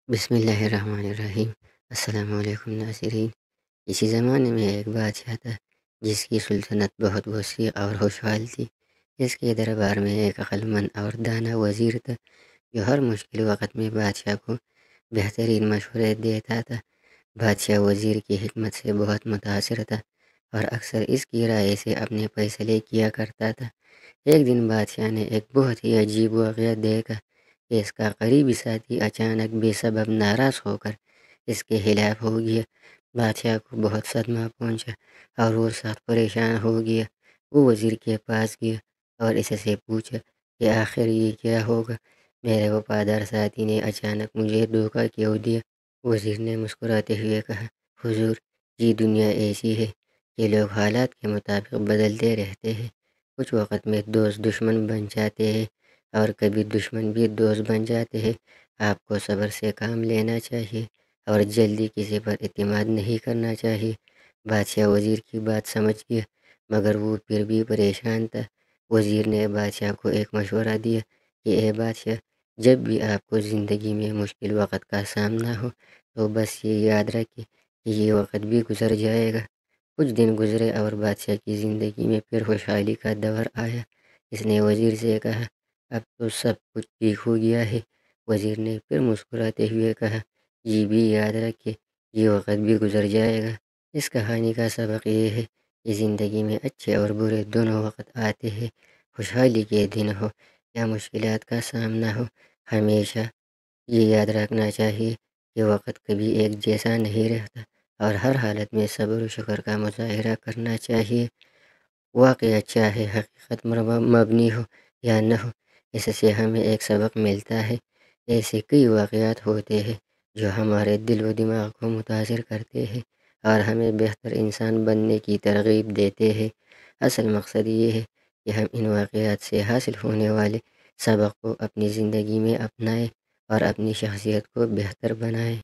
بسم اللہ الرحمن الرحیم۔ السلام علیکم ناظرین۔ اسی زمانے میں ایک بادشاہ تھا جس کی سلطنت بہت وسیع اور خوشحال تھی۔ اس کے دربار میں ایک عقل مند اور دانا وزیر تھا جو ہر مشکل وقت میں بادشاہ کو بہترین مشورے دیتا تھا۔ بادشاہ وزیر کی حکمت سے بہت متاثر تھا اور اکثر اس کی رائے سے اپنے فیصلے کیا کرتا تھا۔ ایک دن بادشاہ نے ایک بہت ہی عجیب واقعہ دیکھا کہ اس کا قریبی ساتھی اچانک بے سبب ناراض ہو کر اس کے خلاف ہو گیا۔ بادشاہ کو بہت صدمہ پہنچا اور وہ سخت پریشان ہو گیا۔ وہ وزیر کے پاس گیا اور اس سے پوچھا کہ آخر یہ کیا ہوگا؟ میرے وفادار ساتھی نے اچانک مجھے دھوکہ کیوں دیا؟ وزیر نے مسکراتے ہوئے کہا، حضور، یہ دنیا ایسی ہے کہ لوگ حالات کے مطابق بدلتے رہتے ہیں۔ کچھ وقت میں دوست دشمن بن جاتے ہیں اور کبھی دشمن بھی دوست بن جاتے ہیں۔ آپ کو صبر سے کام لینا چاہیے اور جلدی کسی پر اعتماد نہیں کرنا چاہیے۔ بادشاہ وزیر کی بات سمجھ گیا مگر وہ پھر بھی پریشان تھا۔ وزیر نے بادشاہ کو ایک مشورہ دیا کہ اے بادشاہ، جب بھی آپ کو زندگی میں مشکل وقت کا سامنا ہو تو بس یہ یاد رکھیں کہ یہ وقت بھی گزر جائے گا۔ کچھ دن گزرے اور بادشاہ کی زندگی میں پھر خوشحالی کا دور آیا۔ اس نے وزیر سے کہا، اب تو سب کچھ ٹھیک ہو گیا ہے۔ وزیر نے پھر مسکراتے ہوئے کہا، یہ بھی یاد رکھے یہ وقت بھی گزر جائے گا۔ اس کہانی کا سبق یہ ہے کہ زندگی میں اچھے اور برے دونوں وقت آتے ہیں۔ خوشحالی کے دن ہو یا مشکلات کا سامنا ہو، ہمیشہ یہ یاد رکھنا چاہیے کہ وقت کبھی ایک جیسا نہیں رہتا اور ہر حالت میں صبر و شکر کا مظاہرہ کرنا چاہیے۔ واقعہ چاہے حقیقت مبنی ہو یا نہ ہو، اس سے ہمیں ایک سبق ملتا ہے۔ ایسے کئی واقعات ہوتے ہیں جو ہمارے دل و دماغ کو متاثر کرتے ہیں اور ہمیں بہتر انسان بننے کی ترغیب دیتے ہیں۔ اصل مقصد یہ ہے کہ ہم ان واقعات سے حاصل ہونے والے سبق کو اپنی زندگی میں اپنائیں اور اپنی شخصیت کو بہتر بنائیں۔